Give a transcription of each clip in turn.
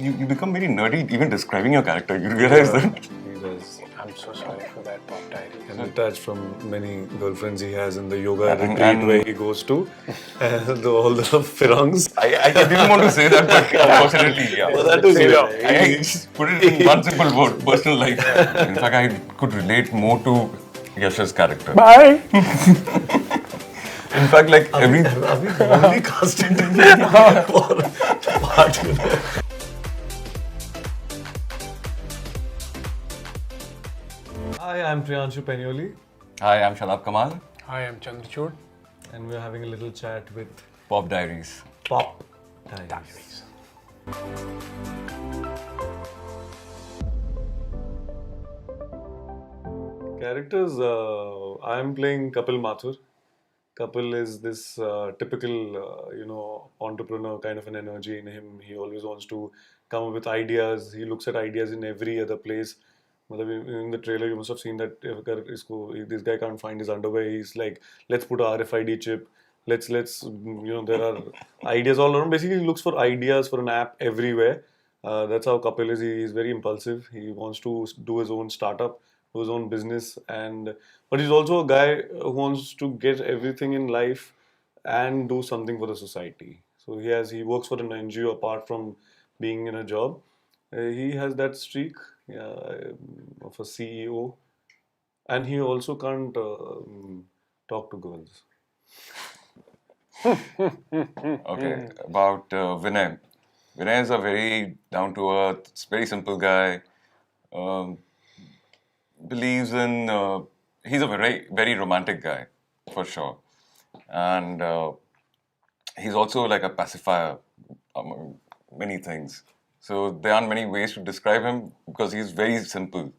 You become very nerdy even describing your character. You realize that? He does. I'm so sorry for that, Pop Diaries. And detached from many girlfriends he has in the yoga And- retreat and- where he goes to. And all the firangs. I didn't want to say that, but unfortunately, yeah. Well, that was Yeah. I just put it in one simple word, personal life. In fact, I could relate more to Yash's character. Bye! In fact, like every... Are we only casting for part, you know? Hi, I'm Priyanshu Painyuli, Hi, I'm Shadab Kamal. Hi, I'm Chandrachoor. and we're having a little chat with Pop Diaries. Pop Diaries. Characters, I'm playing Kapil Mathur. Kapil is this typical, entrepreneur kind of an energy in him. He always wants to come up with ideas. He looks at ideas in every other place. मतलब in the trailer, you must have seen that if this guy can't find his underwear, he's like, let's put a RFID chip. Let's there are ideas all around. Basically, he looks for ideas for an app everywhere. That's how Kapil is. He's very impulsive. He wants to do his own startup, do his own business, but he's also a guy who wants to get everything in life and do something for the society. So he works for an NGO apart from being in a job. He has that streak of a CEO, and he also can't talk to girls. Okay, about Vinay. Vinay is a very down-to-earth, very simple guy. Um, believes in... he's a very, very romantic guy, for sure. And he's also like a pacifier among many things. So there aren't many ways to describe him because he's very simple.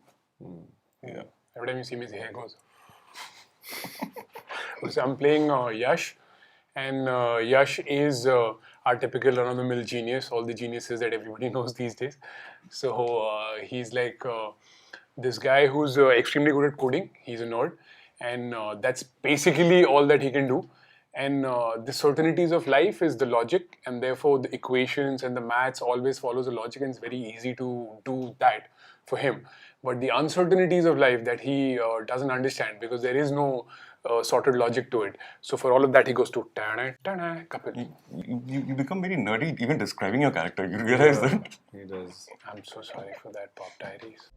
Yeah. Every time you see me, his hair goes. So I'm playing Yash, and Yash is our typical run-of-the-mill genius, all the geniuses that everybody knows these days. So he's like this guy who's extremely good at coding. He's a nerd, and that's basically all that he can do. And the certainties of life is the logic, and therefore the equations and the maths always follows the logic, and it's very easy to do that for him. But the uncertainties of life that he doesn't understand because there is no sorted logic to it. So for all of that, he goes to ta-da, Kapil. You become very nerdy even describing your character. You realize that? He does. I'm so sorry for that, Pop Diaries.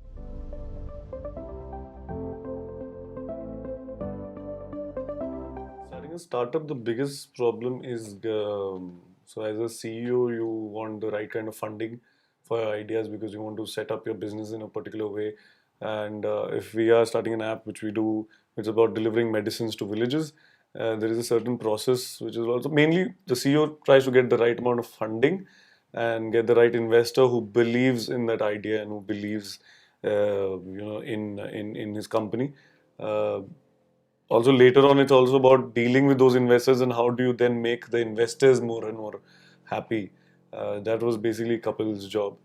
Starting a startup, the biggest problem is so as a CEO, you want the right kind of funding for your ideas because you want to set up your business in a particular way. And if we are starting an app, which we do, it's about delivering medicines to villages. There is a certain process which is also mainly the CEO tries to get the right amount of funding and get the right investor who believes in that idea and who believes in his company. Also later on, it's also about dealing with those investors and how do you then make the investors more and more happy. That was basically Kapil's job,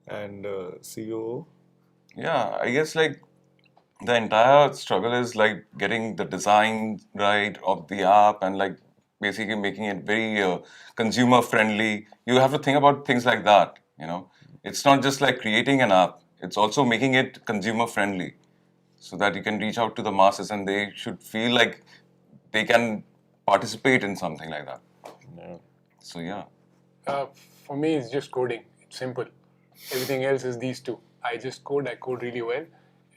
and CEO. Yeah, I guess like the entire struggle is like getting the design right of the app and like basically making it very consumer friendly. You have to think about things like that, you know. It's not just like creating an app, it's also making it consumer friendly so that you can reach out to the masses and they should feel like they can participate in something like that. Yeah. So yeah. For me, it's just coding. It's simple. Everything else is these two. I just code. I code really well,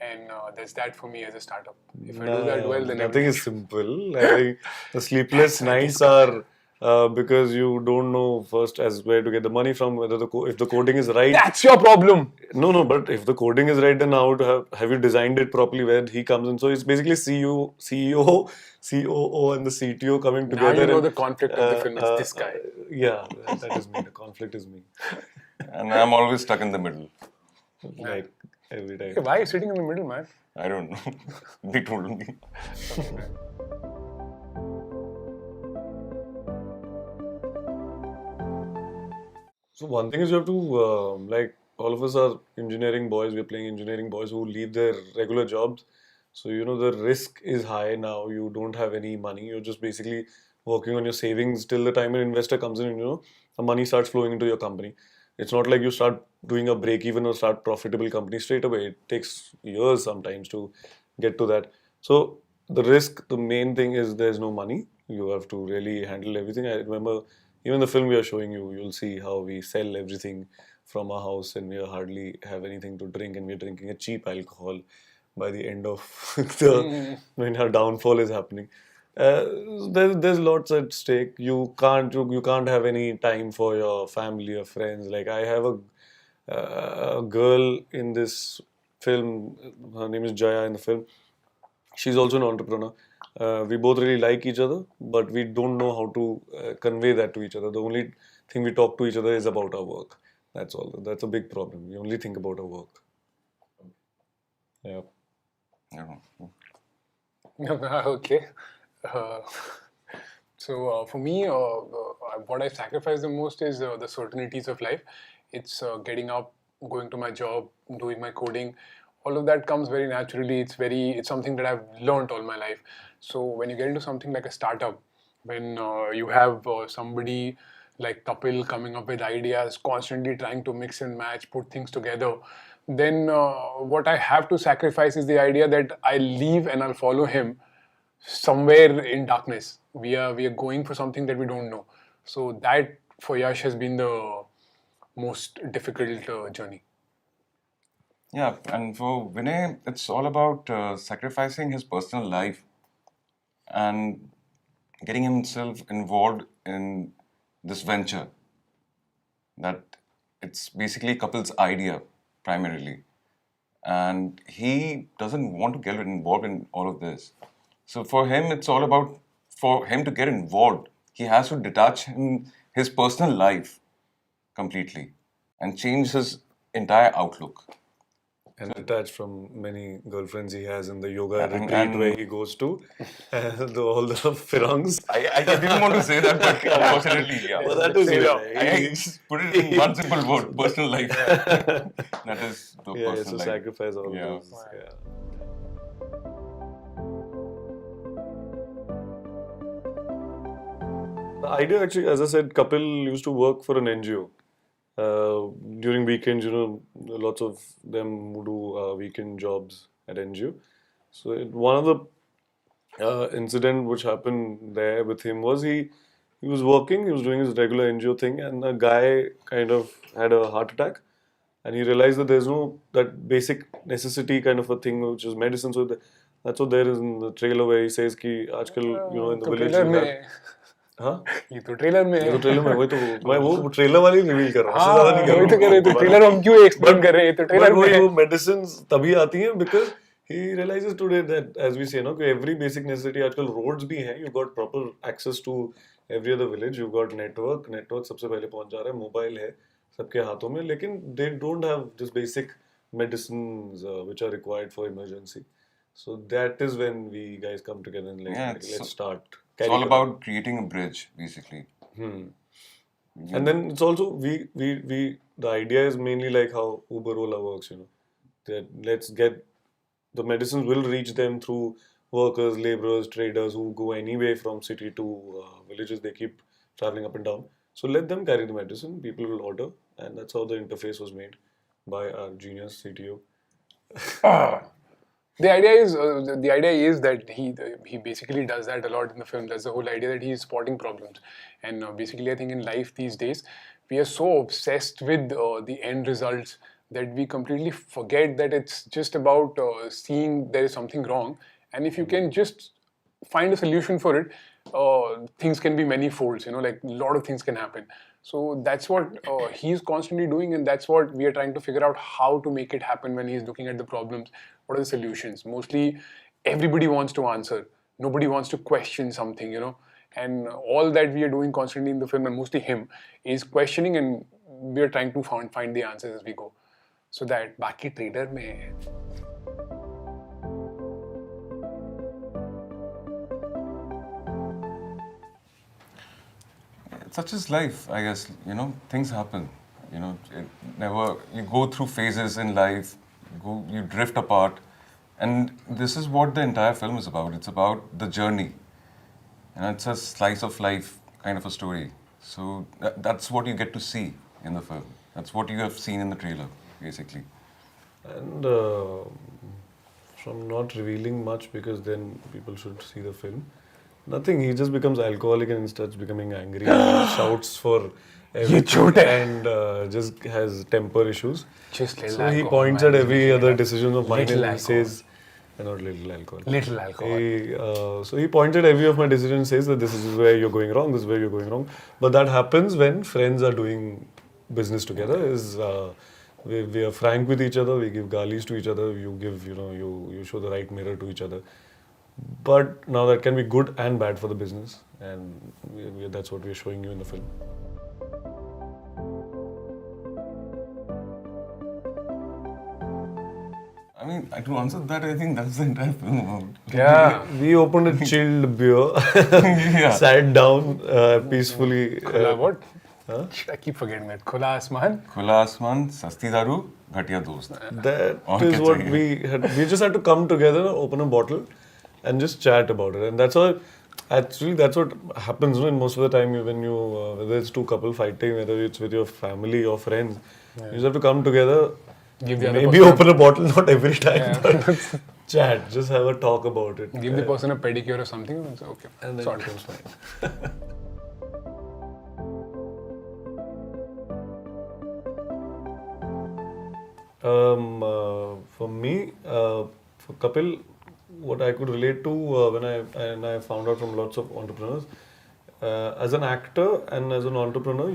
and that's that for me as a startup. If I do that well, then nothing everything is simple. I think the sleepless nights are because you don't know first as where to get the money from, whether if the coding is right. That's your problem. No, but if the coding is right, then how to have you designed it properly? Where he comes in, so it's basically CEO, COO, and the CTO coming Now together. you know and, the conflict of the film is this guy. Yeah, that is me. The conflict is me. And I'm always stuck in the middle. Like every Hey, time. why are you sitting in the middle, man? I don't know. They told me. Okay, man. So one thing is you have to like all of us are engineering boys. We're playing engineering boys who leave their regular jobs. So the risk is high now. You don't have any money. You're just basically working on your savings till the time an investor comes in. And, the money starts flowing into your company. It's not like you start doing a break even or start profitable company straight away. It takes years sometimes to get to that. So the risk, the main thing is there's no money. You have to really handle everything. I remember even the film we are showing you, you'll see how we sell everything from our house and we hardly have anything to drink and we're drinking a cheap alcohol by the end of when our downfall is happening. Uh, there's lots at stake. You can't have any time for your family or friends. Like I have a girl in this film. Her name is Jaya in the film. She's also an entrepreneur. We both really like each other, but we don't know how to convey that to each other. The only thing we talk to each other is about our work. That's all. That's a big problem. We only think about our work. Yeah. Okay. Uh, so for me, what I sacrifice the most is the certainties of life. It's getting up, going to my job, doing my coding. All of that comes very naturally. It's something that I've learned all my life. So when you get into something like a startup, when you have somebody like Kapil coming up with ideas, constantly trying to mix and match, put things together, then what I have to sacrifice is the idea that I leave and I'll follow him somewhere in darkness. We are going for something that we don't know. So that for Yash has been the most difficult journey. Yeah, and for Vinay, it's all about sacrificing his personal life and getting himself involved in this venture. That it's basically couple's idea primarily, and he doesn't want to get involved in all of this. So for him, it's all about for him to get involved. He has to detach his personal life completely and change his entire outlook. And detached from many girlfriends he has in the yoga retreat and- where he goes to, all the firangs. I didn't want to say that, but unfortunately, yeah. Well, that is Say it. that. I just put it in one simple word: personal life. That is the Yeah, personal it's a life. sacrifice all Yeah. those. Yeah. The idea actually, as I said, Kapil used to work for an NGO. During weekends, lots of them who do weekend jobs at NGO. So one of the incident which happened there with him was he was working, he was doing his regular NGO thing, and a guy kind of had a heart attack, and he realized that there's no that basic necessity kind of a thing which is medicine. So that's what there is in the trailer where he says कि आजकल in the तो village trailer you में have है. हाँ ये तो trailer में ये तो है. ट्रेलर में वही तो मैं वो ट्रेलर वाली रिवील कर रहा हूँ उससे ज्यादा नहीं कर वही रहा तो कह रहे थे हूँ ट्रेलर हम क्यों एक्सप्लेन कर रहे हैं, ये तो But ट्रेलर में वही है. वो medicines तभी आती हैं because he realizes today that as we say कि every basic necessity आजकल roads भी हैं, you got proper access to every other village, you got network सबसे पहले पहुंच जा रहा है, mobile है सबके हाथों में, लेकिन they don't have this basic medicines which are required for emergency. So that is when we guys come together and Yeah, let's start. It's all about creating a bridge, basically. And then it's also we the idea is mainly like how Uber Ola works, that let's get the medicines will reach them through workers, laborers, traders who go anyway from city to villages. They keep traveling up and down. So let them carry the medicine. People will order, and that's how the interface was made by our genius CTO. The idea is that he basically does that a lot in the film. That's the whole idea that he's spotting problems, and basically I think in life these days we are so obsessed with the end results that we completely forget that it's just about seeing there is something wrong, and if you can just find a solution for it, things can be many folds. Like a lot of things can happen. So that's what he's constantly doing, and that's what we are trying to figure out how to make it happen when he's looking at the problems. What are the solutions? Mostly, everybody wants to answer. Nobody wants to question something. And all that we are doing constantly in the film, and mostly him, is questioning, and we are trying to find the answers as we go. So that बाकी trailer में है. Such is life, I guess. Things happen. You go through phases in life, you drift apart, and this is what the entire film is about. It's about the journey. It's a slice of life kind of a story. So that's what you get to see. in the film. That's what you have seen in the trailer, basically. And from not revealing much, because then people should see the film. Nothing. He just becomes alcoholic and starts becoming angry. And shouts for everything and just has temper issues. Just little So he alcohol, points man. at every other decision of mine Little and he alcohol. says, not little alcohol. Little alcohol. So he points at every of my decisions and says that this is where you're going wrong, this is where you're going wrong. But that happens when friends are doing business together. We are frank with each other, we give galis to each other, you show the right mirror to each other. But now that can be good and bad for the business, and that's what we're showing you in the film. I mean, to answer that, I think that's the entire film about. Yeah. We opened a chilled beer, Yeah. sat down peacefully. Khula, what? I keep forgetting that. Khula Asman. Khula Asman, Sasti Daru, Ghatiya Dost. That Aur is kya what chahiye? we had. We just had to come together, open a bottle, and just chat about it. And that's what happens, in most of the time when you, whether it's two couple fighting, whether it's with your family or friends, you just have to come together. Give the other Maybe person open a bottle, not every time, Yeah. but chat. Just have a talk about it. give the person a pedicure or something. It's okay. And then it Sorted. becomes fine. For me, for Kapil, what I could relate to when I found out from lots of entrepreneurs, as an actor and as an entrepreneur,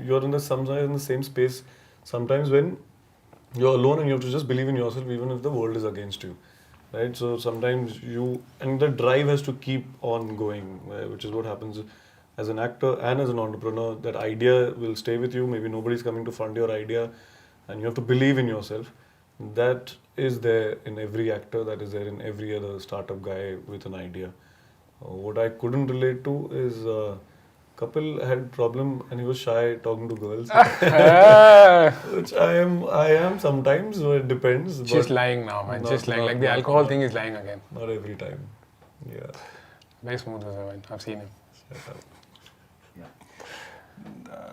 you're sometimes in the same space. Sometimes when you're alone and you have to just believe in yourself, even if the world is against you, right? So sometimes and the drive has to keep on going, which is what happens as an actor and as an entrepreneur. That idea will stay with you. Maybe nobody's coming to fund your idea, and you have to believe in yourself. That is there in every actor. That is there in every other startup guy with an idea. What I couldn't relate to is Kapil had problem and he was shy talking to girls, which I am sometimes. So it depends. Just but lying now, man. not- Just lying. not- Like the not- alcohol not- thing is lying again. Not every time. Yeah. Very smooth as man. I've seen him.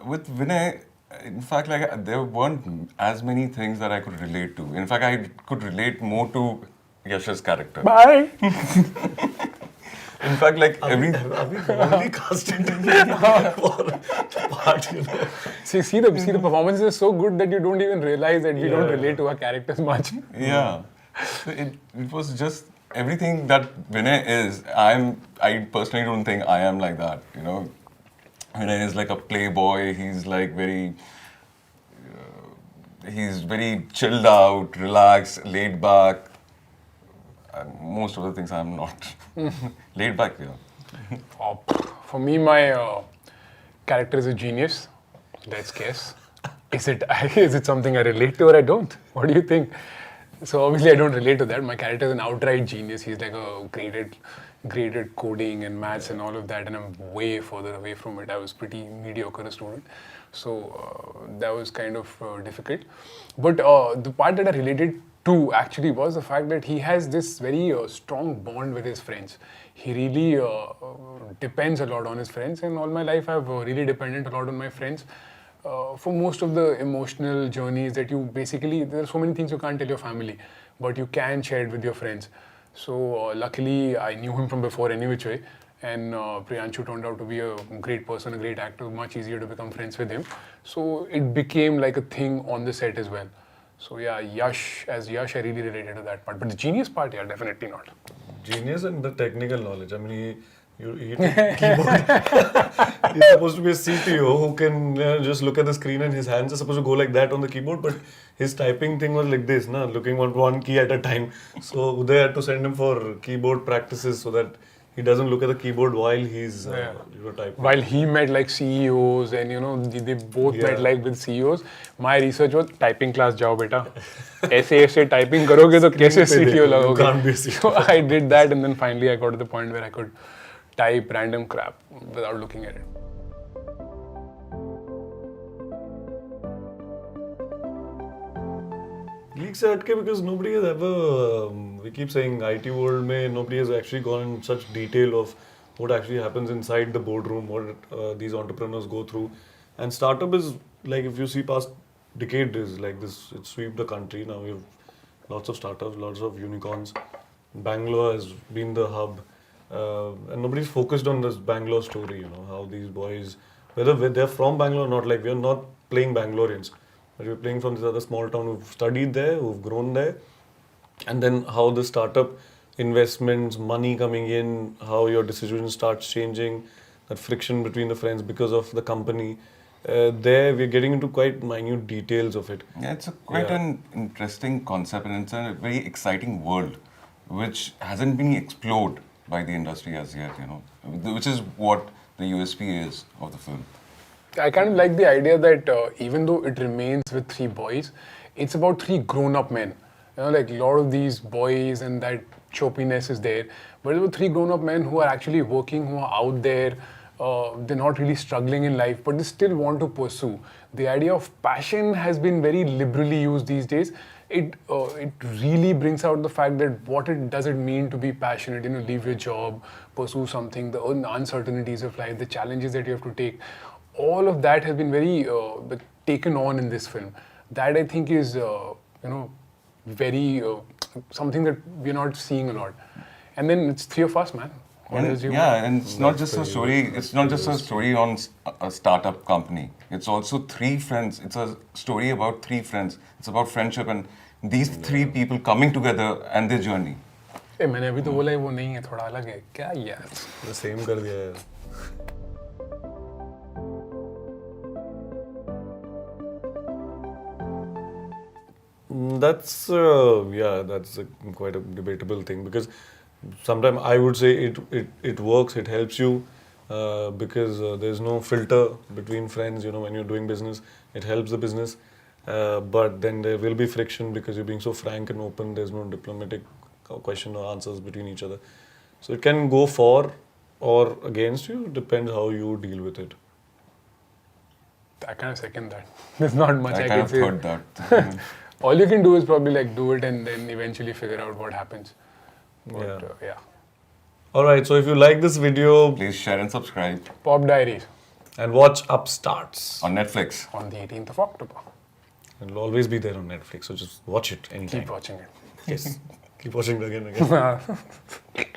With Vinay, in fact, there weren't as many things that I could relate to. In fact, I could relate more to Yash's character. Bye. In fact, Are we only casted for the part, See the performances are so good that you don't even realize that we don't Yeah. relate to our characters much. Yeah. So it was just everything that Vinay is. I personally don't think I am like that. Vinay is like a playboy. He's like he's very chilled out, relaxed, laid back. Most of the things I'm not. Laid back, yeah. For me, my character is a genius. Let's guess. Is it something I relate to or I don't? What do you think? So obviously I don't relate to that. My character is an outright genius. He's like a graded coding and maths and all of that, and I'm way further away from it. I was pretty mediocre a student, so that was kind of difficult. But the part that I related to actually was the fact that he has this very strong bond with his friends. He really depends a lot on his friends, and all my life I've really depended a lot on my friends. For most of the emotional journeys that you basically, there are so many things you can't tell your family, but you can share it with your friends. So luckily I knew him from before any which way, and Priyanshu turned out to be a great person, a great actor, much easier to become friends with him. So it became like a thing on the set as well. So yeah, as Yash, I really related to that part. But the genius part, yeah, definitely not. Genius and the technical knowledge. I mean, he took keyboard. He's supposed to be a CTO who can just look at the screen and his hands are supposed to go like that on the keyboard, but his typing thing was like this, looking at one key at a time. So they had to send him for keyboard practices so that he doesn't look at the keyboard while he's typing. While he met like CEOs and they both met like with CEOs, my research was typing class jao beta. ऐसे typing करोगे तो कैसे CTO लगोगे? You can't be a CTO. So I did that, and then finally I got to the point where I could type random crap without looking at it. Leaks are atke because nobody has ever, we keep saying IT world mein, nobody has actually gone in such detail of what actually happens inside the boardroom, what these entrepreneurs go through. And startup is like, if you see past decade is like this, it swept the country. Now we have lots of startups, lots of unicorns. Bangalore has been the hub, and nobody's focused on this Bangalore story. You know how these boys, whether they're from Bangalore or not, like we're not playing Bangaloreans, but we're playing from this other small town who've studied there, who've grown there, and then how the startup investments, money coming in, how your decision starts changing, that friction between the friends because of the company. There we're getting into quite minute details of it. Yeah, it's quite an interesting concept, and it's a very exciting world, which hasn't been explored by the industry as yet. You know, which is what the USP is of the film. I kind of like the idea that even though it remains with three boys, it's about three grown-up men. You know, like a lot of these boys and that choppiness is there, but it's about three grown-up men who are actually working, who are out there. They're not really struggling in life, but they still want to pursue. The idea of passion has been very liberally used these days. It really brings out the fact that what it does it mean to be passionate. You know, leave your job, pursue something, the uncertainties of life, the challenges that you have to take. All of that has been very taken on in this film. That I think is very something that we're not seeing a lot. And then it's three of us, man. And it's not just a story. It's not just a story on a startup company. It's also three friends. It's a story about three friends. It's about friendship and these three people coming together and their journey. Hey, मैंने अभी तो बोला है वो नहीं है, थोड़ा अलग है क्या यार? The same कर दिया यार. That's that's quite a debatable thing, because sometimes I would say it works, it helps you because there's no filter between friends. You know, when you're doing business, it helps the business, but then there will be friction because you're being so frank and open. There's no diplomatic question or answers between each other, so it can go for or against you. Depends how you deal with it. I kind of second that. There's not much I kind can of say. heard that. All you can do is probably like do it and then eventually figure out what happens. But, yeah. Alright, so if you like this video, Please share and subscribe Pop Diaries and watch Upstarts. on Netflix. on the 18th of October. It'll always be there on Netflix, so just watch it anytime. Keep watching it. Yes. Keep watching it again and again.